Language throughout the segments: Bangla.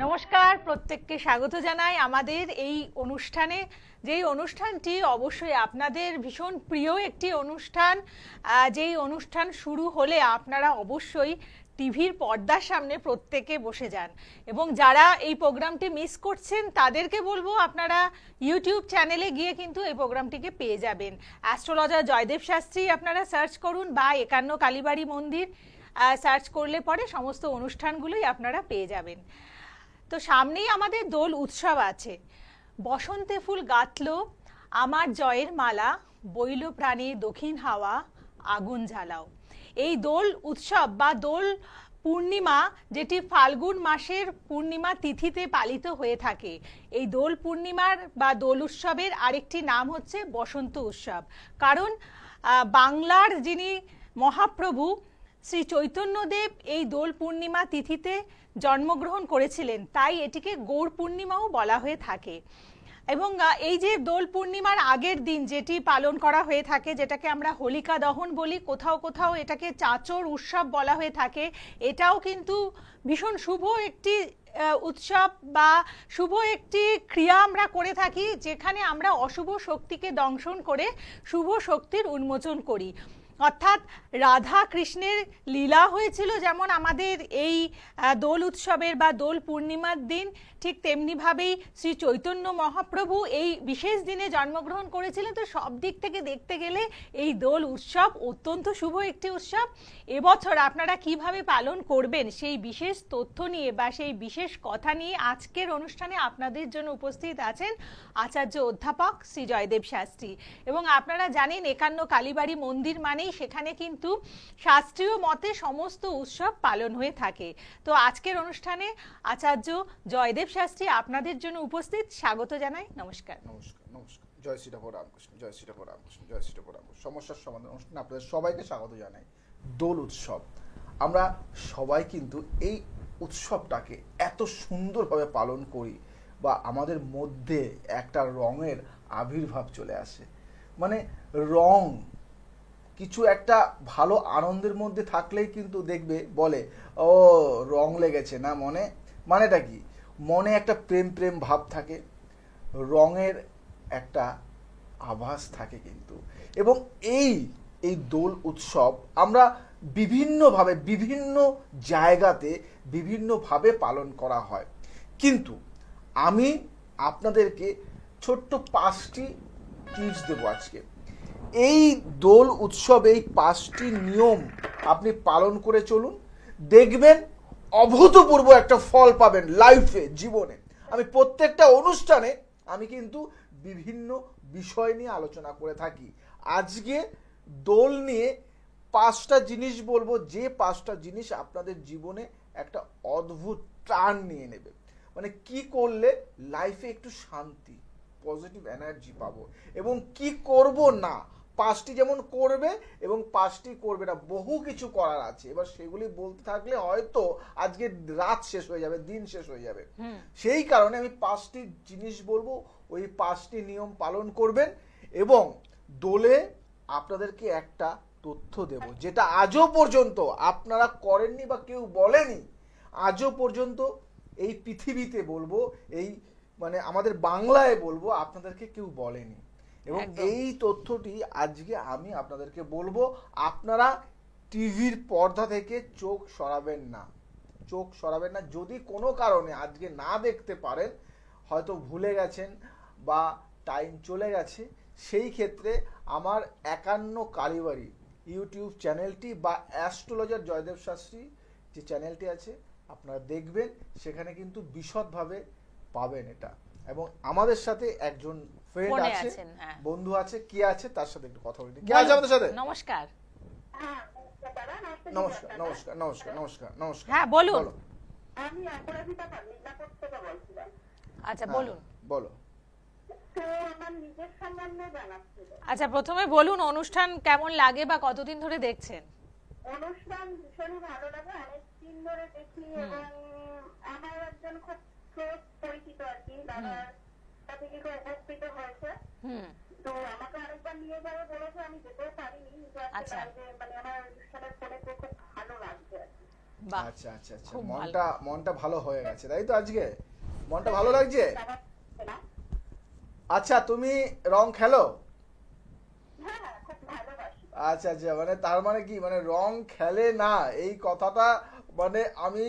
নমস্কার, প্রত্যেককে স্বাগত জানাই আমাদের এই অনুষ্ঠানে। যেই অনুষ্ঠানটি অবশ্যই আপনাদের ভীষণ প্রিয় একটি অনুষ্ঠান, যেই অনুষ্ঠান শুরু হলে আপনারা অবশ্যই টিভির পর্দার সামনে প্রত্যেকে বসে যান। এবং যারা এই প্রোগ্রামটি মিস করছেন তাদেরকে বলবো আপনারা ইউটিউব চ্যানেলে গিয়ে কিন্তু এই প্রোগ্রামটিকে পেয়ে যাবেন। অ্যাস্ট্রোলজার জয়দেব শাস্ত্রী আপনারা সার্চ করুন বা 51 কালীবাড়ি মন্দির সার্চ করলে পরে সমস্ত অনুষ্ঠানগুলোই আপনারা পেয়ে যাবেন। তো সামনেই আমাদের দোল উৎসব আছে। বসন্তে ফুল গাঁথলো আমার জয়ের মালা, বইল প্রাণে দক্ষিণ হাওয়া, আগুন জ্বালাও। এই দোল উৎসব বা দোল পূর্ণিমা, যেটি ফাল্গুন মাসের পূর্ণিমা তিথিতে পালিত হয়ে থাকে, এই দোল পূর্ণিমার বা দোল উৎসবের আরেকটি নাম হচ্ছে বসন্ত উৎসব। কারণ বাংলার যিনি মহাপ্রভু শ্রী চৈতন্যদেব এই দোল পূর্ণিমা তিথিতে জন্মগ্রহণ করেছিলেন, তাই এটিকে গৌর পূর্ণিমাও বলা হয়ে থাকে। এবং এই যে দোল পূর্ণিমার আগের দিন যেটি পালন করা হয়ে থাকে, যেটাকে আমরা হোলিকা দহন বলি, কোথাও কোথাও এটাকে চাঁচর উৎসব বলা হয়ে থাকে, এটাও কিন্তু ভীষণ শুভ একটি উৎসব বা শুভ একটি ক্রিয়া আমরা করে থাকি, যেখানে আমরা অশুভ শক্তিকে দংশন করে শুভ শক্তির উন্মোচন করি। অর্থাৎ রাধা কৃষ্ণের লীলা হয়েছিল যেমন আমাদের এই দোল উৎসবের বা দোল পূর্ণিমার দিন, ঠিক তেমনিভাবেই শ্রী চৈতন্য মহাপ্রভু এই বিশেষ দিনে জন্মগ্রহণ করেছিলেন। তো সব দিক থেকে দেখতে গেলে এই দোল উৎসব অত্যন্ত শুভ একটি উৎসব। এবছর আপনারা কিভাবে পালন করবেন সেই বিশেষ তথ্য নিয়ে বা সেই বিশেষ কথা নিয়ে আজকের অনুষ্ঠানে আপনাদের জন্য উপস্থিত আছেন আচার্য অধ্যাপক শ্রী জয়দেব শাস্ত্রী। এবং আপনারা জানেন 51 কালীবাড়ি মন্দির মানে সেখানে কিন্তু শাস্ত্রীয় মতে সমস্ত উৎসব পালন হয়ে থাকে। তো আজকের অনুষ্ঠানে আচার্য জয়দেব শাস্ত্রী আপনাদের জন্য উপস্থিত, স্বাগত জানাই। নমস্কার। নমস্কার। নমস্কার। জয় শ্রী ঠাকুর রামকৃষ্ণ, জয় শ্রী ঠাকুর রামকৃষ্ণ, জয় শ্রী ঠাকুর রামকৃষ্ণ। সমস্যার সমাধান অনুষ্ঠানে আপনাদের সবাইকে স্বাগত জানাই। দোল উৎসব, আমরা সবাই কিন্তু এই উৎসবটাকে এত সুন্দরভাবে পালন করি বা আমাদের মধ্যে একটা রঙের আবির্ভাব চলে আসে। মানে রং কিছু একটা ভালো আনন্দের মধ্যে থাকলেই কিন্তু দেখবে বলে ও রং লেগেছে না মনে। মানেটা কি? মনে একটা প্রেম প্রেম ভাব থাকে, রঙের একটা আভাস থাকে কিন্তু। এবং এই এই দোল উৎসব আমরা বিভিন্নভাবে বিভিন্ন জায়গাতে বিভিন্নভাবে পালন করা হয়, কিন্তু আমি আপনাদেরকে ছোট্ট 5টি টিপস দেবো আজকে। এই দোল উৎসবে এই 5টি নিয়ম আপনি পালন করে চলুন, দেখবেন অভূতপূর্ব একটা ফল পাবেন লাইফে, জীবনে। আমি প্রত্যেকটা অনুষ্ঠানে আমি কিন্তু বিভিন্ন বিষয় নিয়ে আলোচনা করে থাকি। আজকে দোল নিয়ে 5টা জিনিস বলবো, যে 5টা জিনিস আপনাদের জীবনে একটা অদ্ভুত টান নিয়ে নেবে। মানে কি করলে লাইফে একটু শান্তি, পজিটিভ এনার্জি পাবো, এবং কি করব না। 5টি যেমন করবে এবং 5টি করবে না, বহু কিছু করার আছে। এবার সেগুলি বলতে থাকলে হয়তো আজকে রাত শেষ হয়ে যাবে, দিন শেষ হয়ে যাবে। সেই কারণে আমি 5টি জিনিস বলবো, ওই 5টি নিয়ম পালন করবেন। এবং দোলে আপনাদেরকে একটা তথ্য দেব, যেটা আজও পর্যন্ত আপনারা করেননি বা কেউ বলেনি। আজও পর্যন্ত এই পৃথিবীতে বলবো, এই মানে আমাদের বাংলায় বলবো, আপনাদেরকে কেউ বলেনি। এবং এই তথ্যটি আজকে আমি আপনাদেরকে বলবো। আপনারা টিভির পর্দা থেকে চোখ সরাবেন না, চোখ সরাবেন না। যদি কোনো কারণে আজকে না দেখতে পারেন, হয়তো ভুলে গেছেন বা টাইম চলে গেছে, সেই ক্ষেত্রে আমার 51 কালীবাড়ি ইউটিউব চ্যানেলটি বা অ্যাস্ট্রোলজার জয়দেব শাস্ত্রী যে চ্যানেলটি আছে আপনারা দেখবেন, সেখানে কিন্তু বিশদভাবে পাবেন এটা। এবং আমাদের সাথে একজন ফ্রেন্ড আছে, বন্ধু আছে, কি আছে তার সাথে একটু কথা বলি। কি আছে আমাদের সাথে? নমস্কার। নমস্কার। নমস্কার। নমস্কার। নমস্কার। নমস্কার। হ্যাঁ বলুন। আমি অপরাজিতা মিদনাপুর থেকে বলছিলাম। আচ্ছা বলুন। বলো। তো আমার নিজের সম্বন্ধে জানার ছিল। আচ্ছা প্রথমে বলুন অনুষ্ঠান কেমন লাগে বা কতদিন ধরে দেখছেন? অনুষ্ঠান ভীষণই ভালো লাগে, অনেক দিন ধরে দেখি। এবং আমার একজন খুব ক্লোজ পরিচিত আর কি, দাদার কাছে খুব উপকৃত হয়েছে। তো আমাকে আরেকবার নিয়ে যাবে বলেছে, আমি যেতেও পারিনি। মানে আমার অনুষ্ঠানের ফোনে খুব ভালো লাগছে আর কি। বাহ, আচ্ছা আচ্ছা আচ্ছা, খুব মনটা ভালো হয়ে গেছে তাই তো? আজকে মনটা ভালো লাগছে। আচ্ছা, তুমি রং খেলো? হ্যাঁ, খুব ভালোবাসি। আচ্ছা আচ্ছা, মানে তার মানে কি, মানে রং খেলে না এই কথাটা মানে আমি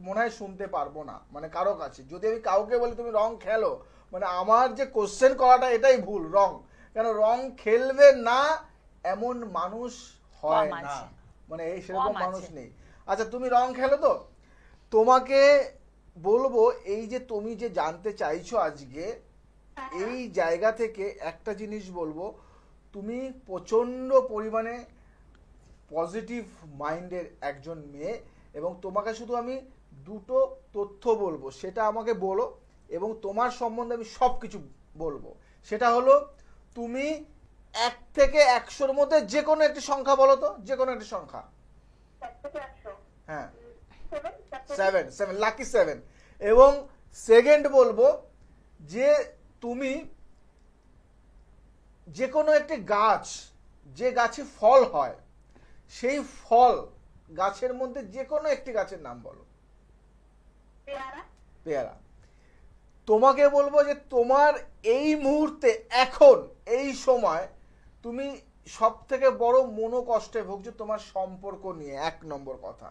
মনে হয় শুনতে পারবো না মানে কারো কাছে। যদি আমি কাউকে বলি তুমি রং খেলো, মানে আমার যে কোশ্চেন করাটা এটাই ভুল। রং কেন রং খেলবে না এমন মানুষ হয় কম না, আছে। মানে এই সেরকম কম মানুষ আছে। নেই। আচ্ছা, তুমি রং খেলো তো? তোমাকে বলবো, এই যে তুমি যে জানতে চাইছো আজকে, এই জায়গা থেকে একটা জিনিস বলবো, তুমি প্রচন্ড পরিমাণে পজিটিভ মাইন্ডের একজন মেয়ে, এবং তোমাকে শুধু আমি দুটো তথ্য বলবো, সেটা আমাকে বলো, এবং তোমার সম্বন্ধে আমি সব কিছু বলবো। সেটা হলো, তুমি 1 থেকে 100-র মধ্যে যে কোনো একটি সংখ্যা বলো তো, যে কোনো একটি সংখ্যা। 1 থেকে 100, হ্যাঁ, 7, 7, লাকি 7। এবং সেকেন্ড বলবো যে তুমি যে কোনো একটি গাছ, যে গাছে ফল হয়, সেই ফল গাছের মধ্যে যে কোনো একটি গাছের নাম বলো। পেয়ারা। পেয়ারা। তোমাকে বলবো যে তোমার এই মুহূর্তে এখন এই সময় তুমি সব থেকে বড় মনোকষ্টে ভুগছো তোমার সম্পর্ক নিয়ে, 1 নম্বর কথা।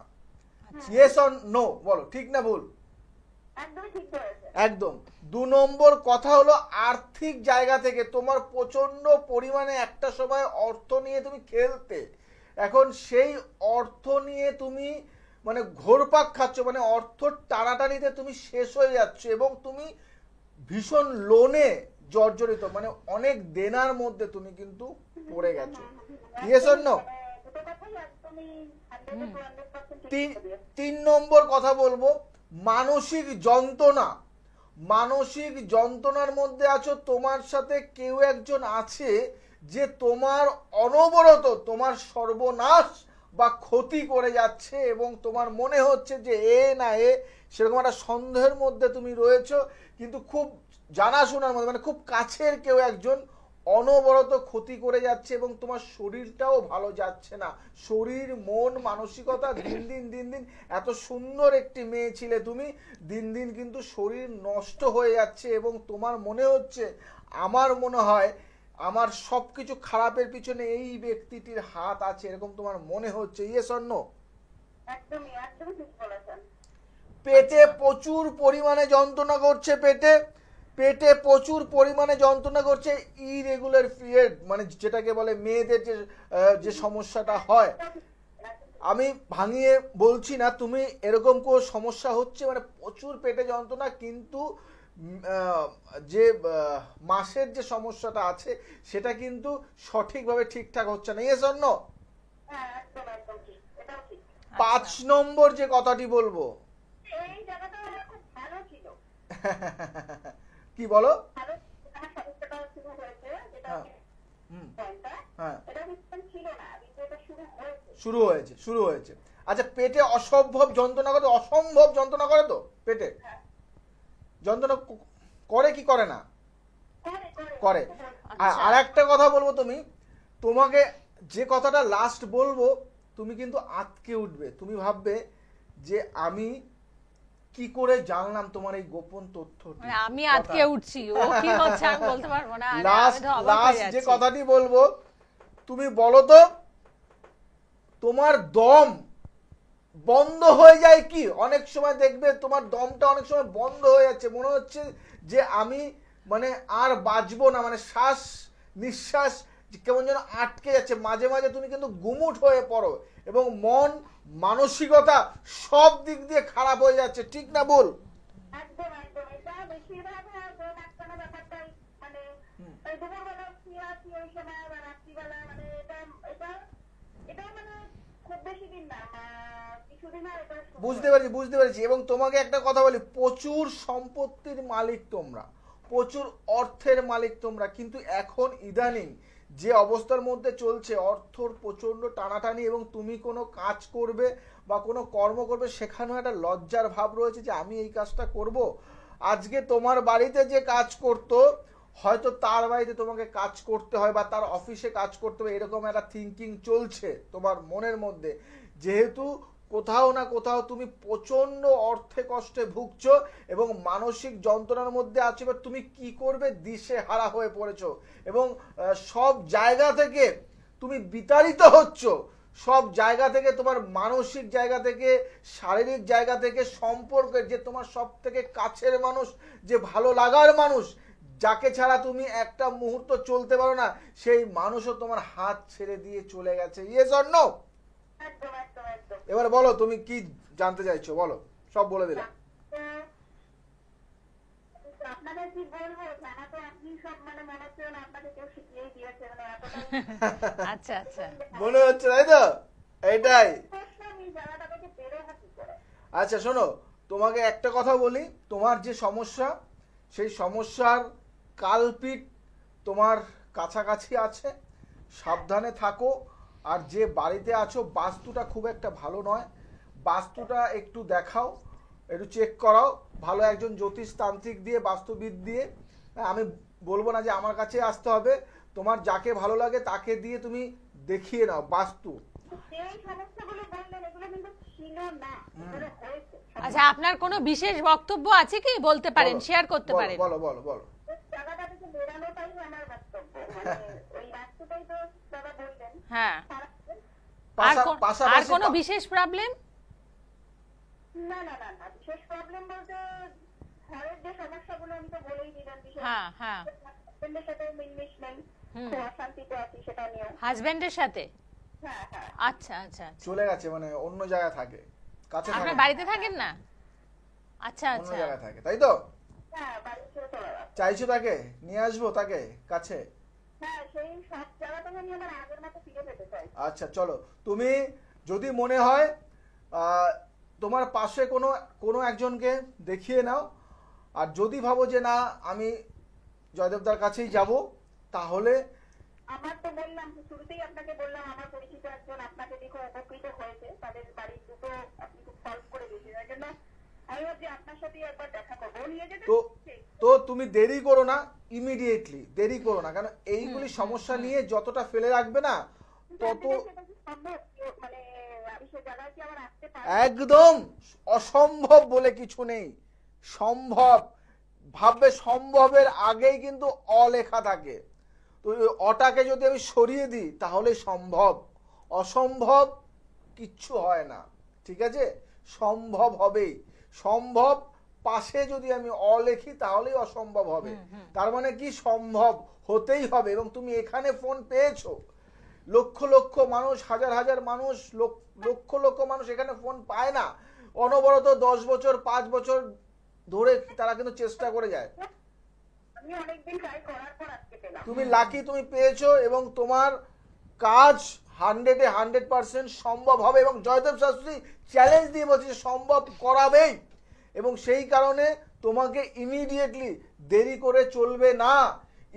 ইয়েস অর নো বলো, ঠিক না ভুল? একদমই ঠিক বলেছে। একদম। 2 নম্বর কথা হলো, আর্থিক জায়গা থেকে তোমার প্রচন্ড পরিমাণে একটা সময় অর্থ নিয়ে তুমি খেলতে, এখন সেই অর্থ নিয়ে তুমি মানে ঘোরপাক খাচ্ছ, মানে অর্থ টানাটানিতে তুমি শেষ হয়ে যাচ্ছ, এবং তুমি ভীষণ লোনে জর্জরিত, মানে অনেক দেনার মধ্যে তুমি কিন্তু পড়ে গেছো। Yes or no? দুটো কথাই একদমই 100% ঠিক তিন বলেছে। 3 নম্বর কথা বলবো, মানসিক যন্ত্রণা। মানসিক যন্ত্রণার মধ্যে আছো, তোমার সাথে কেউ একজন আছে যে তোমার অনবরত তোমার সর্বনাশ বা ক্ষতি করে যাচ্ছে, এবং তোমার মনে হচ্ছে যে এ না এ, সেরকম একটা সন্দেহের মধ্যে তুমি রয়েছো, কিন্তু খুব জানাশোনার মধ্যে, মানে খুব কাছের কেউ একজন অনবরত ক্ষতি করে যাচ্ছে, এবং তোমার শরীরটাও ভালো যাচ্ছে না। শরীর, মন, মানসিকতা দিন দিন দিন দিন, এত সুন্দর একটি মেয়ে ছিলে তুমি, দিন দিন কিন্তু শরীর নষ্ট হয়ে যাচ্ছে, এবং তোমার মনে হচ্ছে, আমার মনে হয় আমার সবকিছু খারাপের পিছনে এই ব্যক্তিটির হাত আছে, এরকম তোমার মনে হচ্ছে। Yes or no? একদমই ঠিক বলেছেন। পেটে প্রচুর পরিমাণে যন্ত্রণা করছে, পেটে প্রচুর পরিমাণে যন্ত্রণা করছে, ইরেগুলার পিরিয়ড, মানে যেটাকে বলে মেয়েদের যে সমস্যাটা হয়। আমি ভাঙিয়ে বলছি না, তুমি এরকম কোনো সমস্যা হচ্ছে, মানে প্রচুর পেটে যন্ত্রণা, কিন্তু যে মাসের যে সমস্যাটা আছে সেটা কিন্তু সঠিকভাবে ঠিকঠাক হচ্ছে না। Yes or no? হ্যাঁ, একদম ঠিক, এটাও ঠিক। 5 নম্বর যে কথাটি বলবো, এই জায়গাটা আমার খুব ভালো ছিল। কি বলো? ভালো, আমার সমস্যাটা শুরু হয়েছে, যেটা হ্যাঁ, হুম, পয়েন্টটা, হ্যাঁ, এটা সিস্টেম ছিল না, কিন্তু এটা শুরু হয়েছে। আচ্ছা, পেটে অসম্ভব যন্ত্রণা করে, অসম্ভব যন্ত্রণা করে তো পেটে? যন্ত্রণা করে কি করে না? করে। আর একটা কথা বলবো, তোমাকে যে কথাটা লাস্ট বলবো, তুমি কিন্তু আটকে উঠবে, তুমি ভাববে যে আমি কি করে জানলাম তোমার এই গোপন তথ্যটি। মানে আমি আটকে উঠছি, ও কি হচ্ছে আমি বলতে পারবো না। আমি লাস্ট তো অবাক হয়ে যে যাচ্ছি। কথাটি বলবো, তুমি বলো তো, তোমার দম বন্ধ হয়ে যায় কি? অনেক সময় দেখবে তোমার দমটা অনেক সময় বন্ধ হয়ে যাচ্ছে, মনে হচ্ছে যে আমি মানে আর বাঁচবো না, মানে শ্বাস নিঃশ্বাস কেমন যেন আটকে যাচ্ছে, মাঝে মাঝে তুমি কিন্তু গুমুট হয়ে পড়ো, এবং মন মানসিকতা সব দিক দিয়ে খারাপ হয়ে যাচ্ছে, ঠিক না ভুল? একদম এটা বেশিরভাগ দোল আটকানো ব্যাপারটাই, মানে দুপুরবেলা শুয়ে আছি ওই সময়, বা রাত্রিবেলা, মানে এটা মানে খুব বেশি দিন না, কিছুদিন আর এটা বুঝতে পেরেছি। এবং তোমাকে একটা কথা বলি, প্রচুর সম্পত্তির মালিক তোমরা, প্রচুর অর্থের মালিক তোমরা, কিন্তু এখন ইদানিং যে অবস্থার মধ্যে চলছে, অর্থর প্রচন্ড টানাটানি, এবং তুমি কোনো কাজ করবে বা কোনো কর্ম করবে, সেখানেও একটা লজ্জার ভাব রয়েছে যে আমি এই কাজটা করব। আজকে তোমার বাড়িতে যে কাজ করতো, হয়তো তার বাড়িতে তোমাকে কাজ করতে হয়, বা তার অফিসে কাজ করতে হবে, এরকম একটা থিঙ্কিং চলছে তোমার মনের মধ্যে, যেহেতু কোথাও না কোথাও তুমি প্রচন্ড অর্থে কষ্টে ভুগছো এবং মানসিক যন্ত্রণার মধ্যে আছো। এবার তুমি কি করবে দিশে হারা হয়ে পড়েছো এবং সব জায়গা থেকে তুমি বিতাড়িত হচ্ছ, সব জায়গা থেকে, তোমার মানসিক জায়গা থেকে, শারীরিক জায়গা থেকে, সম্পর্কের যে তোমার সব থেকে কাছের মানুষ, যে ভালো লাগার মানুষ, যাকে ছাড়া তুমি একটা মুহূর্ত চলতে পারো না, সেই মানুষও তোমার হাত ছেড়ে দিয়ে চলে গেছে। Yes or no? একদম একদম একদম। এবার বলো তুমি কি জানতে চাইছো, বলো, সব বলে দিলাম। তো আপনাদের কি বলবো, জানা তো আপনি সব মানে মনে হচ্ছে না আপনাকে কেউ শিখিয়েই দিয়েছে, মানে এতটাই আচ্ছা আচ্ছা, মনে হচ্ছে তাই তো? এইটাই। প্রশ্ন আমি জায়গাটা থেকে বেরোবো কি করে। আচ্ছা শোনো, তোমাকে একটা কথা বলি, তোমার যে সমস্যা, সেই সমস্যার কালপিট তোমার কাছাকাছি আছে, সাবধানে থাকো। আর যে বাড়িতে আছো বাস্তুটা খুব একটা ভালো নয়, বাস্তুটা একটু দেখাও, একটু চেক করাও ভালো একজন জ্যোতিষ তান্ত্রিক দিয়ে, বাস্তুবিদ দিয়ে। আমি বলবো না যে আমার কাছে আসতে হবে, তোমার যাকে ভালো লাগে তাকে দিয়ে তুমি দেখিয়ে নাও বাস্তু। যেই সমস্যাগুলো বললেন এগুলো কিন্তু ছিল না, এগুলো হয়েছে। আচ্ছা আপনার কোনো বিশেষ বক্তব্য আছে কি, বলতে পারেন, বলো, শেয়ার করতে বলো, পারেন। বলো বলো বলো। জায়গাটা থেকে বেরানোটাই আমার বক্তব্য, মানে ওই রাস্তাটাই তো দাদা বললেন। হ্যাঁ, পাশাপাশি আর কোনো বিশেষ প্রবলেম? না না না না, বিশেষ প্রবলেম বলতে ঘরের যে সমস্যাগুলো আমি তো বলেই দিলাম, বিশেষ হ্যাঁ হ্যাঁ, হাজবেন্ডের সাথে মিলমিশ নেই, অশান্তিতে আছি, সেটা নিয়েও। হাজবেন্ডের সাথে? হ্যাঁ হ্যাঁ। আচ্ছা আচ্ছা, চলে গেছে, মানে অন্য জায়গায় থাকে, কাছে থাকে আপনার না, বাড়িতে থাকেন না? আচ্ছা অন্য আচ্ছা, জায়গায় থাকে, তাই তো? হ্যাঁ, বাড়ি ছেড়ে চলে গেছে। চাইছো তাকে নিয়ে আসবো, তাকে কাছে? হ্যাঁ, সেই সব জায়গা থেকে আমি আমার আগের মতো ফিরে পেতে চাই। আচ্ছা চলো, তুমি যদি মনে হয় তোমার পাশে কোনো কোনো একজনকে দেখিয়ে নাও, আর যদি ভাবো যে না আমি জয়দেবদার কাছেই যাব, তাহলে আমার তো বললাম, শুরুতেই আপনাকে বললাম, আমার পরিচিত একজন আপনাকে দেখে উপকৃত হয়েছে, তাদের বাড়ির দুটো আপনি খুব সলভ করে দিয়েছেন। এই জন্য আমি ভাবছি আপনার সাথে একবার দেখা করবো, নিয়ে যেতে। তো তো তুমি দেরি করো না, ইমিডিয়েটলি দেরি করো না, কারণ এইগুলি সমস্যা নিয়ে যতটা ফেলে রাখবে না তত সেটা কি সম্ভব? মানে আমি সে জায়গায় কি আবার আসতে পারি? একদম অসম্ভব বলে কিছু নেই, সম্ভব। ভাববে সম্ভবের আগেই কিন্তু অ লেখা থাকে, তো ওই অটাকে যদি আমি সরিয়ে দিই তাহলে সম্ভব। অসম্ভব কিচ্ছু হয় না, ঠিক আছে? সম্ভব হবেই, সম্ভব পাশে যদি আমি অ লিখি তাহলেই অসম্ভব হবে। তার মানে কি সম্ভব হতেই হবে। এবং তুমি এখানে ফোন পেয়েছো, লক্ষ লক্ষ মানুষ, হাজার হাজার মানুষ, লক্ষ লক্ষ মানুষ এখানে ফোন পায় না, অনবরত 10 বছর 5 বছর ধরে তারা কিন্তু চেষ্টা করে যায়। আমি অনেকদিন ট্রাই করার পর আজকে পেলাম। তুমি লাকি, তুমি পেয়েছো, এবং তোমার কাজ 100-এ 100% সম্ভব হবে। এবং জয়দেব শাস্ত্রী চ্যালেঞ্জ দিয়ে বলছে সম্ভব করাবেই, এবং সেই কারণে তোমাকে ইমিডিয়েটলি দেরি করে চলবে না।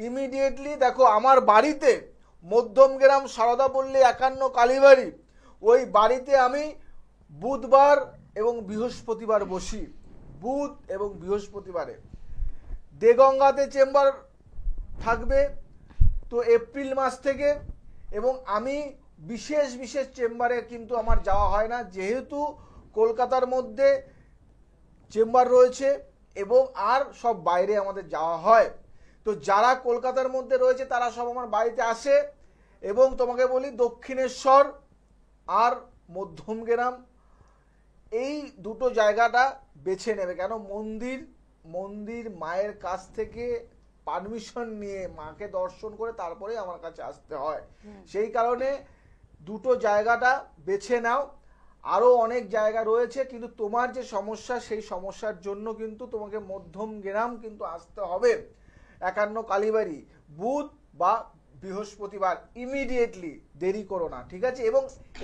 ইমিডিয়েটলি দেখো, আমার বাড়িতে মধ্যমগ্রাম সারদাপল্লী 51 কালীবাড়ি, ওই বাড়িতে আমি বুধবার এবং বৃহস্পতিবার বসি, বুধ এবং বৃহস্পতিবারে। দেগঙ্গাতে চেম্বার থাকবে তো এপ্রিল মাস থেকে, এবং আমি বিশেষ বিশেষ চেম্বারে কিন্তু আমার যাওয়া হয় না, যেহেতু কলকাতার মধ্যে চেম্বার রয়েছে এবং আর সব বাইরে আমাদের যাওয়া হয়। তো যারা কলকাতার মধ্যে রয়েছে তারা সব আমার বাড়িতে আসে। এবং তোমাকে বলি, দক্ষিণেশ্বর আর মধ্যমগ্রাম এই দুটো জায়গাটা বেছে নেবে, কেন মন্দির মায়ের কাছ থেকে পারমিশন নিয়ে মাকে দর্শন করে তারপরে আমার কাছে আসতে হয়। সেই কারণে দুটো জায়গাটা বেছে নাও। আরো অনেক জায়গা রয়েছে, কিন্তু তোমার যে সমস্যা সেই সমস্যার জন্য কিন্তু তোমাকে মধ্যমগ্রাম কিন্তু আসতে হবে, 51 কালীবাড়ি, বুধ বা বৃহস্পতিবার। ইমিডিয়েটলি দেরি করো না, ঠিক আছে?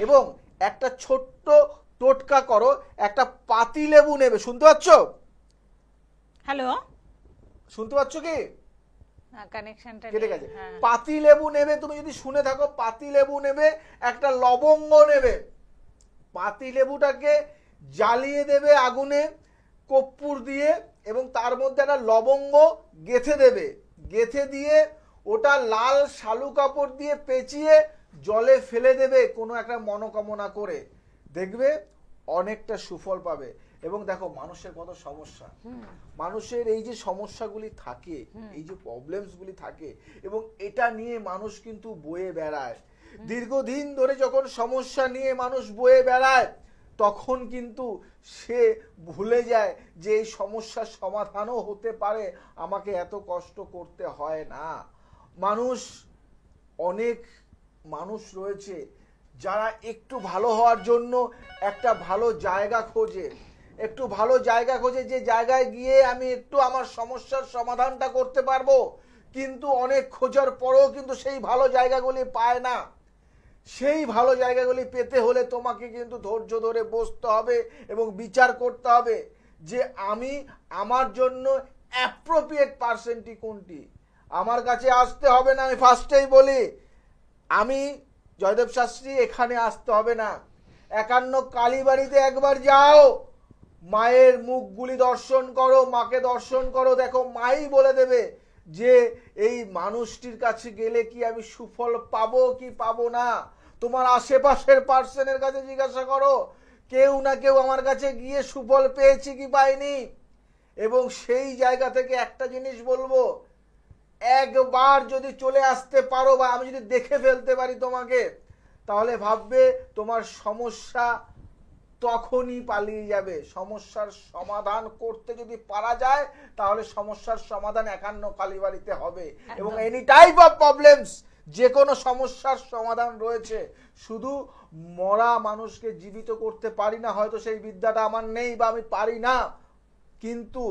এবং একটা ছোট্ট টোটকা করো, একটা পাতিলেবু নেবে। শুনতে পাচ্ছ? হ্যালো, শুনতে পাচ্ছ কি? কানেকশনটা কেটে গেছে। পাতিলেবু নেবে, তুমি যদি শুনে থাকো, পাতিলেবু নেবে, একটা লবঙ্গ নেবে, পাতিলেবুটাকে জ্বালিয়ে দেবে আগুনে কর্পূর দিয়ে, এবং তার মধ্যে একটা লবঙ্গ গেঁথে দেবে, গেঁথে দিয়ে ওটা লাল শালু কাপড় দিয়ে পেঁচিয়ে জলে ফেলে দেবে কোনো একটা মনোকামনা করে। দেখবে অনেকটা সুফল পাবে। এবং দেখো মানুষের কত সমস্যা, মানুষের এই যে সমস্যাগুলি থাকে, এই যে প্রবলেমস গুলি থাকে, এবং এটা নিয়ে মানুষ কিন্তু বয়ে বেড়ায় দীর্ঘদিন ধরে। যখন সমস্যা নিয়ে মানুষ বয়ে বেড়ায় তখন কিন্তু সে ভুলে যায় যে এই সমস্যার সমাধানও হতে পারে, আমাকে এত কষ্ট করতে হয় না। অনেক মানুষ রয়েছে যারা একটু ভালো হওয়ার জন্য একটা ভালো জায়গা খোঁজে, একটু ভালো জায়গা খোঁজে যে জায়গায় গিয়ে আমি একটু আমার সমস্যার সমাধানটা করতে পারবো, কিন্তু অনেক খোঁজার পরেও কিন্তু সেই ভালো জায়গাগুলি পায় না। সেই ভালো জায়গাগুলি পেতে হলে তোমাকে কিন্তু ধৈর্য ধরে বসতে হবে এবং বিচার করতে হবে যে আমি আমার জন্য অ্যাপ্রোপ্রিয়েট পার্সনটি কোনটি। আমার কাছে আসতে হবে না, আমি ফার্স্টেই বলি, আমি জয়দেব শাস্ত্রী এখানে আসতে হবে না, 51 কালীবাড়িতে একবার যাও, মায়ের মুখগুলি দর্শন করো, মাকে দর্শন করো, দেখো মাই বলে দেবে যে এই মানুষটির কাছে গেলে কি আমি সুফল পাবো কি পাবো না। তোমার আশেপাশের পার্সনের কাছে জিজ্ঞাসা করো, কেউ না কেউ আমার কাছে গিয়ে সুফল পেয়েছে কি পায়নি। এবং সেই জায়গা থেকে একটা জিনিস বলবো, একবার যদি চলে আসতে পারো বা আমি যদি দেখে ফেলতে পারি তোমাকে, তাহলে ভাববে তোমার সমস্যা তখনই পালিয়ে যাবে। সমস্যার সমাধান করতে যদি পারা যায় তাহলে সমস্যার সমাধান 51 কালীবাড়িতে হবে। এবং এনি টাইপ অফ প্রবলেমস, যে কোনো সমস্যার সমাধান রয়েছে। শুধু মরা মানুষকে জীবিত করতে পারি না, হয়তো সেই বিদ্যাটা আমার নেই বা আমি পারি না, কিন্তু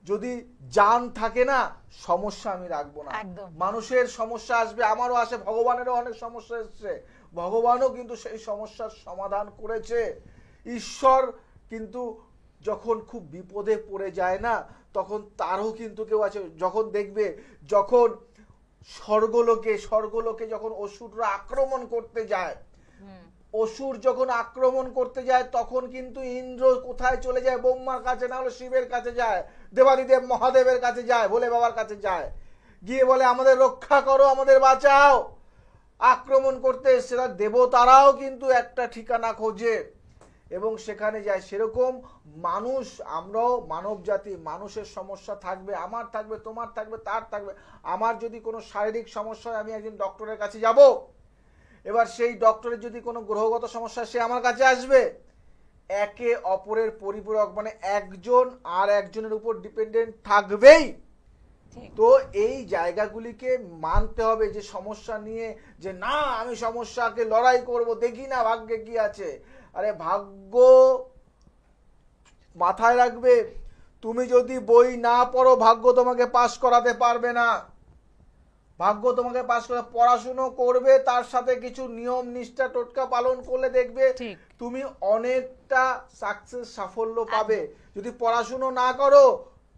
যদি জান থাকে না সমস্যা আমি রাখবো না। মানুষের সমস্যা আসবে, আমারও আসে, ভগবানেরও অনেক সমস্যা এসছে, ভগবানও কিন্তু সেই সমস্যার সমাধান করেছে। ঈশ্বর কিন্তু যখন খুব বিপদে পড়ে যায় না তখন তারও কিন্তু কেউ আছে। যখন দেখবে যখন স্বর্গলোকে যখন অসুররা আক্রমণ করতে যায়, অসুর যখন আক্রমণ করতে যায় তখন কিন্তু ইন্দ্র কোথায় চলে যায়? ব্রহ্মার কাছে, না হলে শিবের কাছে যায়, দেবাদিদেব মহাদেবের কাছে যায়, ভোলে বাবার কাছে যায়, গিয়ে বলে আমাদের রক্ষা করো, আমাদের বাঁচাও। আক্রমণ করতে এসছে দেবতারাও কিন্তু একটা ঠিকানা খোঁজে এবং সেখানে যায়। সেরকম মানুষ, আমরাও মানব জাতি, মানুষের সমস্যা থাকবে, আমার থাকবে, তোমার থাকবে, তার থাকবে। আমার যদি কোনো শারীরিক সমস্যা হয় আমি একজন ডক্টরের কাছে যাব, এবার সেই ডক্টরের যদি কোনো গ্রহগত সমস্যা, সে আমার কাছে আসবে। একে অপরের পরিপূরক, মানে একজন আর একজনের উপর ডিপেন্ডেন্ট থাকবেই। তো এই জায়গাগুলিকে মানতে হবে যে সমস্যা নিয়ে যে না আমি সমস্যাকে লড়াই করব, দেখি না ভাগ্যে কি আছে। আরে ভাগ্য মাথায় রাখবে, তুমি যদি বই না পড়ো ভাগ্য তোমাকে পাস করাতে পারবে না। ভাগ্য তোমাকে পাস করে, পড়াশুনো করবে, তার সাথে কিছু নিয়ম নিষ্ঠা টোটকা পালন করলে দেখবে তুমি অনেকটা সাকসেস, সাফল্য পাবে। যদি পড়াশুনো না করো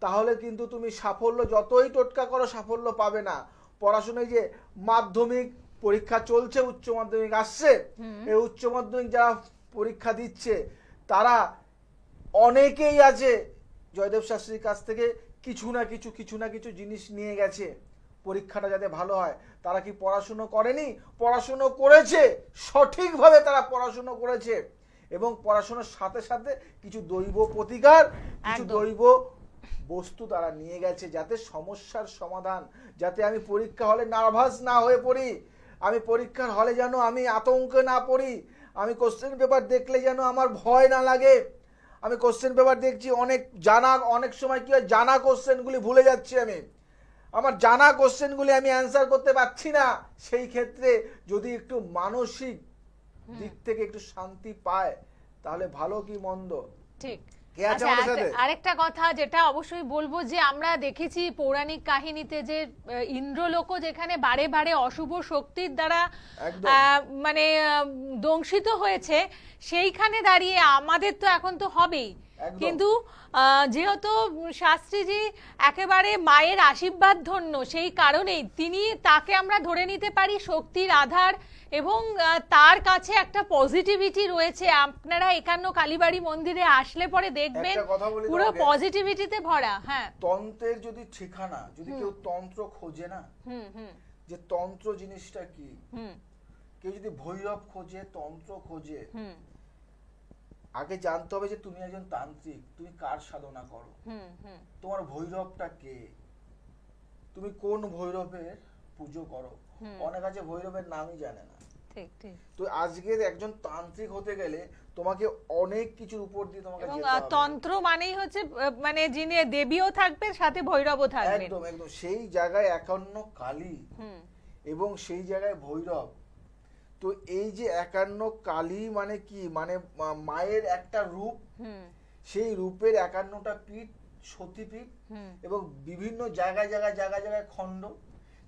তাহলে কিন্তু তুমি সাফল্য যতই টোটকা করো সাফল্য পাবে না। পড়াশোনায় যে মাধ্যমিক পরীক্ষা চলছে, উচ্চ মাধ্যমিক আসছে, এই উচ্চ মাধ্যমিক যারা পরীক্ষা দিচ্ছে তারা অনেকেই আছে জয়দেব শাস্ত্রীর কাছ থেকে কিছু না কিছু জিনিস নিয়ে গেছে পরীক্ষাটা যাতে ভালো হয়। তারা কি পড়াশুনো করেনি? পড়াশুনো করেছে, সঠিকভাবে তারা পড়াশুনো করেছে এবং পড়াশোনার সাথে সাথে কিছু দৈব প্রতিকার, কিছু দৈব বস্তু তারা নিয়ে গেছে যাতে সমস্যার সমাধান, যাতে আমি পরীক্ষা হলে নার্ভাস না হয়ে পড়ি, আমি পরীক্ষার হলে যেন আমি আতঙ্কে না পড়ি, আমি কোশ্চেন পেপার দেখলে যেন আমার ভয় না লাগে। আমি কোশ্চেন পেপার দেখছি, অনেক সময় কি হয় জানা কোশ্চেনগুলি ভুলে যাচ্ছি, আমার জানা কোশ্চেনগুলি আমি অ্যান্সার করতে পারছি না। সেই ক্ষেত্রে যদি একটু মানসিক দিক থেকে একটু শান্তি পায় তাহলে ভালো কি মন্দ। ঠিক। আরেকটা কথা যেটা অবশ্যই বলবো যে আমরা দেখেছি পৌরাণিক কাহিনীতে যে ইন্দ্রলোক যেখানে বারে বারে অশুভ শক্তির দ্বারা মানে দংশিত হয়েছে, সেইখানে দাঁড়িয়ে আমাদের তো এখন তো হবেই, কিন্তু যেহেতু শাস্ত্রীজি একেবারে মায়ের আশীর্বাদ ধন্য, সেই কারণেই তাকে আমরা ধরে নিতে পারি শক্তির আধার এবং তার কাছে একটা পজিটিভিটি রয়েছে। আপনারা 51 কালীবাড়ি মন্দিরে আসলে পরে দেখবেন পুরো পজিটিভিটিতে ভরা। হ্যাঁ, তন্ত্রের যদি ঠিকানা, যদি কেউ তন্ত্র খোঁজে না যে তন্ত্র জিনিসটা কি, কেউ যদি ভৈরব খোঁজে, তন্ত্র খোঁজে, আগে জানতে হবে যে তুমি একজন তান্ত্রিক, তুমি কার সাধনা করো, তোমার ভৈরবটা কে, তুমি কোন ভৈরবের পুজো করো। অনেক আছে ভৈরবের নামই জানে না। ঠিক ঠিক। তো আজকে একজন তান্ত্রিক হতে গেলে তোমাকে অনেক কিছুর উপর দিয়ে তোমাকে এবং যেতে হবে। তন্ত্র মানেই হচ্ছে মানে যিনি দেবীও থাকবে সাথে ভৈরবও থাকবে। একদম একদম, সেই জায়গায় 51 কালী এবং সেই জায়গায় ভৈরব। তো এই যে 51 কালী মানে কি, মানে মায়ের একটা রূপ, সেই রূপের 51টা পীঠ, সতীপীঠ, এবং বিভিন্ন জায়গায় জায়গায় জায়গায় জায়গায় খণ্ড,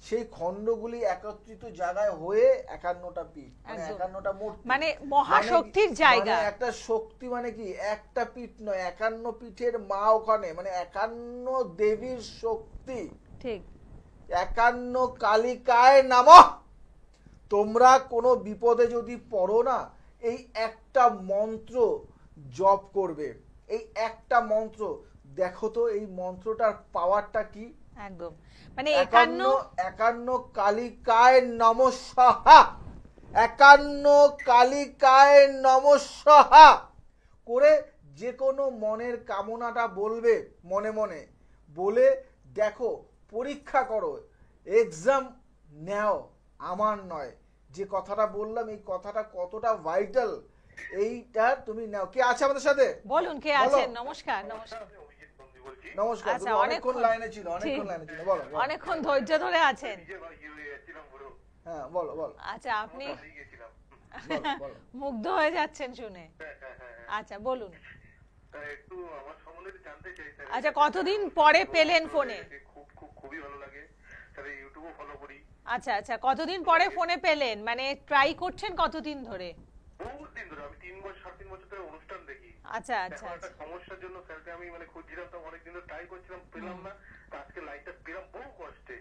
সেই খণ্ডগুলি একত্রিত জায়গায় হয়ে 51টা পীঠ, মানে 51টা মূর্তি, মানে মহাশক্তির জায়গা। মানে একটা শক্তি, মানে কি একটা পীঠ নয়, 51 পীঠের মা ওখানে, মানে 51 দেবীর শক্তি। ঠিক। 51 কালিকায় নামঃ। তোমরা কোনো বিপদে যদি পড়ো না, এই একটা মন্ত্র জপ করবে, এই একটা মন্ত্র। দেখো তো এই মন্ত্রটার পাওয়ারটা কি। একদম, মানে 51 কালিকায় নমঃ স্বাহা, 51 কালিকায় নমঃ স্বাহা করে যে কোনো মনের কামনাটা বলবে, মনে মনে বলে দেখো, পরীক্ষা করো, এক্সাম নাও, আমার নয়। যে কথাটা বললাম এই কথাটা কতটা ভাইটাল, এইটা তুমি নাও। কে আছে আমাদের সাথে? বলুন কে আছেন। নমস্কার। নমস্কার। নমস্কার। আচ্ছা, অনেকক্ষণ লাইনে ছিল, অনেকক্ষণ লাইনে ছিল। বলো। অনেকক্ষণ ধৈর্য ধরে আছেন। হ্যাঁ বলো বলো। আচ্ছা, আপনি বলো। মুগ্ধ হয়ে যাচ্ছেন শুনে। আচ্ছা বলুন। একটু আমার সম্বন্ধে জানতে চাই স্যার। আচ্ছা, কতদিন পরে পেলেন ফোনে? খুবই ভালো লাগে স্যার, ইউটিউবও ফলো করি। আচ্ছা আচ্ছা, কতদিন পরে ফোনে পেলেন, মানে ট্রাই করছেন কতদিন ধরে? বহুত দিন ধরে, আমি 3 বছর 3.5 বছর ধরে অনুষ্ঠান দেখি। আচ্ছা আচ্ছা। একটা সমস্যার জন্য স্যারকে আমি মানে খুঁজছিলাম, তো অনেকদিন ধরে ট্রাই করছিলাম, পেলাম না। আজকে লাইটটা পেলাম বহু কষ্টে।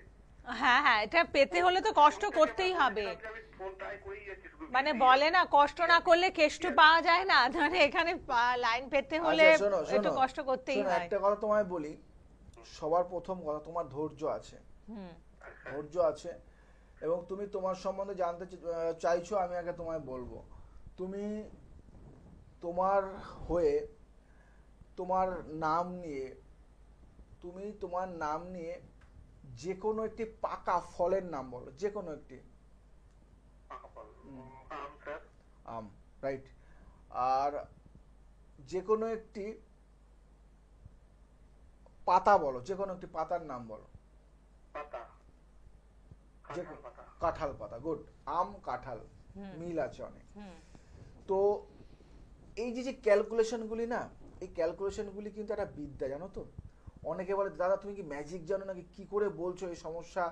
হ্যাঁ হ্যাঁ, এটা পেতে হলে তো কষ্ট করতেই হবে। আমি ফোন ট্রাই করেই যাচ্ছি শুধু। মানে বলে না, কষ্ট না করলে কেষ্ট পাওয়া যায় না, মানে এখানে লাইন পেতে হলে একটু কষ্ট করতেই হয়। একটা কথা তোমায় বলি, সবার প্রথম কথা, তোমার ধৈর্য আছে, ধৈর্য আছে, এবং তুমি তোমার সম্বন্ধে জানতে চাইছো, আমি আগে তোমায় বলবো, তুমি তোমার হয়ে তোমার নাম নিয়ে, তুমি তোমার নাম নিয়ে যে কোনো একটি পাকা ফলের নাম বলো, যে কোনো একটি। আম, রাইট। আর যে কোনো একটি পাতা বলো, যে কোনো একটি পাতার নাম বলো। কাঁঠাল পাতা, গুড। আম কাঁঠাল মিল আছে অনেক। তো এই যে ক্যালকুলেশন গুলি না, এই ক্যালকুলেশন গুলি কিন্তু একটা বিদ্যা, জানো তো। অনেকে বলে দাদা তুমি কি ম্যাজিক জানো নাকি, কি করে বলছো এই সমস্যা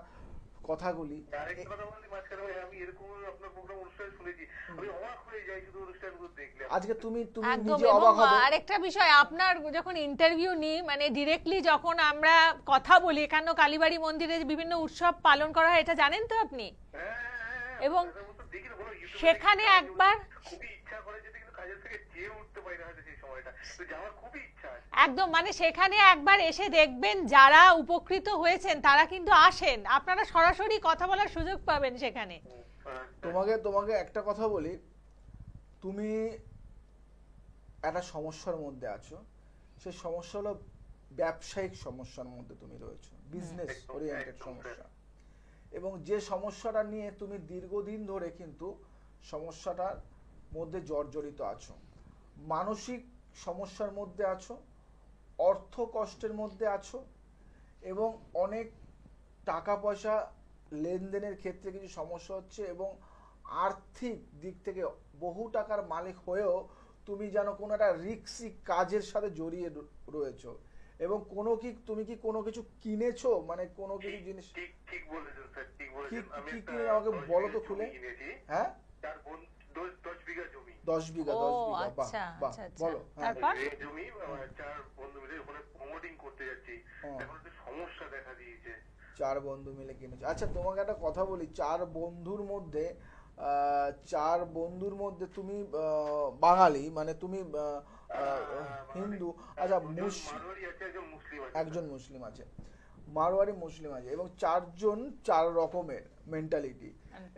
কথাগুলি। আজকে তুমি নিজে অবাক হবে। আরেকটা বিষয়, আপনার যখন ইন্টারভিউ নি, মানে ডিরেক্টলি যখন আমরা কথা বলি, এখানে কালীবাড়ি মন্দিরে বিভিন্ন উৎসব পালন করা হয়, এটা জানেন তো আপনি? এবং সেখানে একবার একদম, মানে সেখানে একবার এসে দেখবেন, যারা উপকৃত হয়েছেন তারা কিন্তু আসেন, আপনারা সরাসরি কথা বলার সুযোগ পাবেন সেখানে। তোমাকে একটা কথা বলি, তুমি একটা সমস্যার মধ্যে আছো, সেই সমস্যা হলো ব্যবসায়িক সমস্যার মধ্যে তুমি রয়েছো, বিজনেস ওরিয়েন্টেড সমস্যা, এবং যে সমস্যাটা নিয়ে তুমি দীর্ঘদিন ধরে কিন্তু সমস্যাটার মধ্যে জর্জরিত আছো, মানসিক সমস্যার মধ্যে আছো, অর্থ কষ্টের মধ্যে আছো, এবং অনেক টাকা পয়সা লেনদেনের ক্ষেত্রে কিছু সমস্যা হচ্ছে, এবং আর্থিক দিক থেকে বহু টাকার মালিক হয়েও তুমি যেন কোনো একটা রিস্কি কাজের সাথে জড়িয়ে রয়েছো, এবং তুমি কি কোনো কিছু কিনেছো, মানে কোনো কিছু জিনিস? ঠিক বলেছেন স্যার, ঠিক বলেছেন। আমি কি আমাকে বলো তো খুলে। হ্যাঁ, 10 বিঘা জমি। 10 বিঘা। আচ্ছা আচ্ছা, বলো। তারপর এই জমি 4 বন্ধু মিলে ওখানে প্রমোটিং করতে যাচ্ছি, এখন একটু সমস্যা দেখা দিয়েছে। 4 বন্ধু মিলে কিনেছো। আচ্ছা তোমাকে একটা কথা বলি, 4 বন্ধুর মধ্যে তুমি বাঙালি, মানে তুমি হিন্দু, আচ্ছা একজন মুসলিম আছে, মারোয়ারি মুসলিম আছে এবং 4 জন 4 রকমের মেন্টালিটি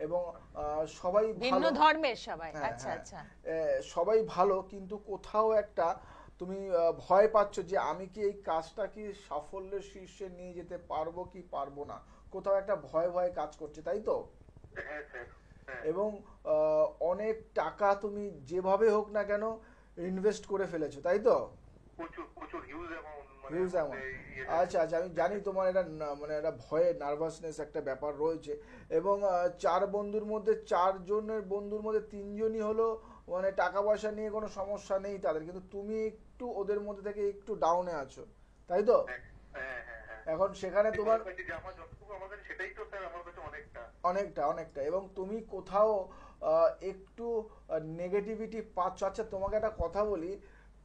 এবং সবাই ভিন্ন ভালো, ধর্মের সবাই। হ্যাঁ, আচ্ছা হ্যাঁ, আচ্ছা। সবাই ভালো, কিন্তু কোথাও একটা তুমি ভয় পাচ্ছ যে আমি কি এই কাজটা কি সাফল্যের শীর্ষে নিয়ে যেতে পারবো কি পারবো না, কোথাও একটা ভয় ভয় কাজ করছে, তাই তো? হ্যাঁ স্যার, হ্যাঁ। এবং অনেক টাকা তুমি যেভাবে হোক না কেন ইনভেস্ট করে ফেলেছো, তাই তো? প্রচুর প্রচুর হিউজ অ্যামাউন্ট, হিউজ অ্যামাউন্ট। আচ্ছা আচ্ছা, আমি জানি তোমার এটা মানে একটা ভয়ে নার্ভাসনেস একটা ব্যাপার রয়েছে। এবং 4 বন্ধুর মধ্যে 4 জনের বন্ধুর মধ্যে 3 জনই হলো মানে টাকা পয়সা নিয়ে কোনো সমস্যা নেই তাদের, কিন্তু তুমি একটু ওদের মধ্যে থেকে একটু ডাউনে আছো, তাই তো? এখন সেখানে তোমার আমার যতটুকু আমার কাছে সেটাই তো স্যার আমার কাছে অনেকটা অনেকটা অনেকটা এবং তুমি কোথাও একটু নেগেটিভিটি পাচ্ছ। আচ্ছা তোমাকে একটা কথা বলি,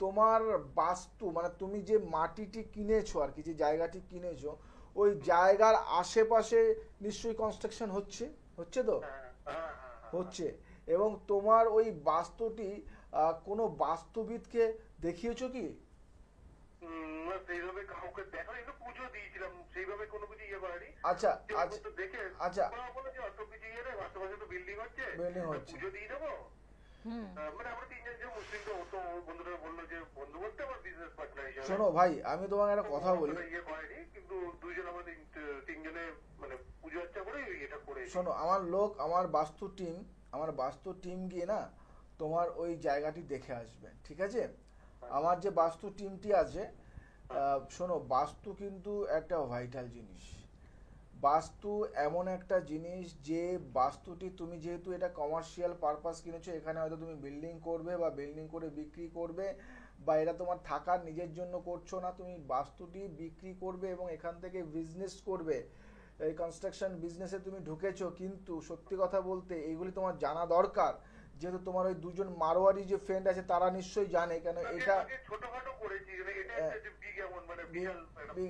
তোমার বাস্তু মানে তুমি যে মাটিটি কিনেছো আর কি, যে জায়গাটি কিনেছো, ওই জায়গার আশেপাশে নিশ্চয়ই কনস্ট্রাকশন হচ্ছে, হচ্ছে তো? হচ্ছে। এবং তোমার ওই বাস্তুটি কোনো বাস্তুবিদকে দেখিয়েছো কি? সেইভাবে কাউকে দেখা, একটু পুজো দিয়েছিলাম, সেইভাবে কোনো কিছু ইয়ে করেনি। আচ্ছা আচ্ছা দেখে আচ্ছা, বলে যে অত কিছু ইয়ে নেই, আশেপাশে তো বিল্ডিং হচ্ছে, পুজো দিয়ে দেবো। মানে আমরা 3 জন যে মুসলিম, তো তো বন্ধুরা বললো যে বন্ধু বলতে আমার বিজনেস পার্টনার হিসেবে। শোনো ভাই, আমি তোমাকে একটা কথা বলি, ইয়ে করেনি, কিন্তু 2 জন আমাদের 3 জনে মানে পুজো আচ্ছা করে এটা করে। শোনো আমার লোক, আমার বাস্তু টিম গিয়ে না তোমার ওই জায়গাটি দেখে আসবে, ঠিক আছে? আমার যে বাস্তু টিমটি আছে, শোনো বাস্তু কিন্তু একটা ভাইটাল জিনিস। বাস্তু এমন একটা জিনিস যে বাস্তুটি তুমি যেহেতু এটা কমার্শিয়াল পারপাস কিনেছো, এখানে হয়তো তুমি বিল্ডিং করবে বা বিল্ডিং করে বিক্রি করবে, বা এটা তোমার থাকার নিজের জন্য করছো না, তুমি বাস্তুটি বিক্রি করবে এবং এখান থেকে বিজনেস করবে। এই কনস্ট্রাকশন বিজনেসে তুমি ঢুকেছো, কিন্তু সত্যি কথা বলতে এইগুলি তোমার জানা দরকার, যেহেতু তোমার ওই 2 জন মারোয়ারি যে ফ্রেন্ড আছে তারা নিশ্চয়ই জানে, কেন এটা ছোটখাটো করেছি, এটা একটা বিগ এমন মানে বিশাল।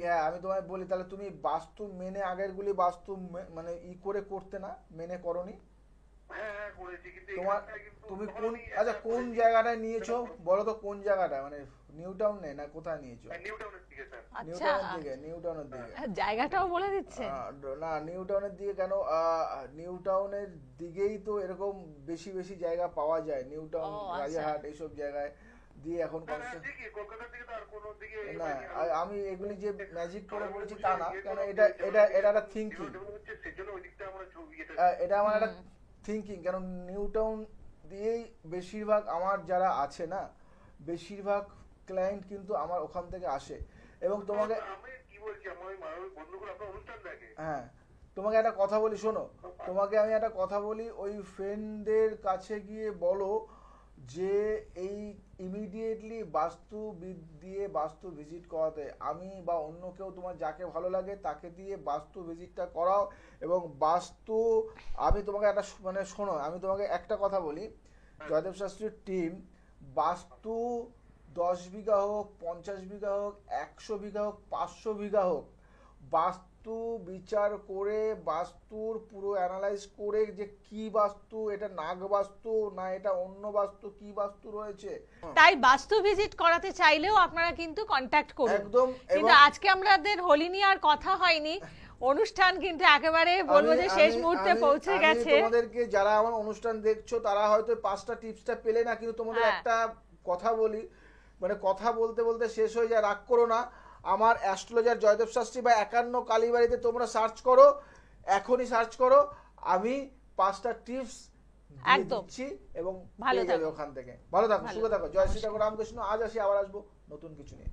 হ্যাঁ, আমি তোমায় বলি, তাহলে তুমি বাস্তু মেনে আগেরগুলি বাস্তু মানে করে করতে না, মেনে করনি? হ্যাঁ করেছি, কিন্তু তোমার তুমি কোন, আচ্ছা কোন জায়গাটায় নিয়েছো বলো তো, কোন জায়গাটা মানে নিউ টাউনে না কোথায় নিয়েছো? নিউ টাউনের দিকে স্যার। আচ্ছা, নিউ টাউনের দিকে জায়গাটাও বলে দিচ্ছে না, নিউ টাউনের দিকে কেন? নিউ টাউনের দিকেই তো এরকম বেশি বেশি জায়গা পাওয়া যায়, নিউ টাউন, রাজারহাট, এইসব জায়গায় দিয়ে এখন কলকাতার দিকে তো আর কোনো দিকে না। আমি এগুলি যে ম্যাজিক করে বলেছি তা না, কেন এটা এটা এটা একটা থিঙ্কিং, সেজন্য ওই দিকটা আমরা এটা আমার একটা থিঙ্কিং। কারণ নিউ টাউন দিয়েই বেশিরভাগ আমার যারা আছে না, বেশিরভাগ ক্লায়েন্ট কিন্তু আমার ওখান থেকে আসে। এবং তোমাকে আমি কি বলছি, আমার ওই বন্ধুগুলো আপনার অনুষ্ঠান দেখে। হ্যাঁ, তোমাকে একটা কথা বলি, শোনো, তোমাকে আমি একটা কথা বলি, ওই ফ্রেন্ডদের কাছে গিয়ে বলো যে এই ইমিডিয়েটলি বাস্তুবিদ দিয়ে বাস্তু ভিজিট করাতে, আমি বা অন্য কেউ তোমার যাকে ভালো লাগে তাকে দিয়ে বাস্তু ভিজিটটা করাও। এবং বাস্তু, আমি তোমাকে একটা মানে শোনো, আমি তোমাকে একটা কথা বলি, জয়দেব শাস্ত্রীর টিম বাস্তু 10 বিঘা হোক, 50 বিঘা হোক, 100 বিঘা হোক, 500 বিঘা হোক, বাস্তু বিচার করে বাস্তুর পুরো অ্যানালাইজ করে যে কি বাস্তু, এটা নাগ বাস্তু না এটা অন্য বাস্তু, কি বাস্তু রয়েছে, তাই বাস্তু ভিজিট করাতে চাইলেও আপনারা কিন্তু কন্টাক্ট করুন একদম। কিন্তু আজকে আমাদের হোলি নিয়ে আর কথা হয়নি, অনুষ্ঠান কিন্তু একেবারে বলবো যে শেষ মুহূর্তে পৌঁছে গেছে। তোমাদেরকে যারা আমার অনুষ্ঠান দেখছো তারা হয়তো 5টা টিপসটা পেলে না, কিন্তু তোমাদের একটা কথা বলি, মানে কথা বলতে বলতে শেষ হয়ে যায়, রাগ করো না। আমার অ্যাস্ট্রোলজার জয়দেব শাস্ত্রী বা 51 কালীবাড়িতে তোমরা সার্চ করো, এখনই সার্চ করো, আমি 5টা টিপস দিচ্ছি এবং ভালো থাকো ওখান থেকে। ভালো থাকো, সুখে থাকো, জয় শ্রী ঠাকুর রামকৃষ্ণ। আজ আসি, আবার আসবো নতুন কিছু নিয়ে।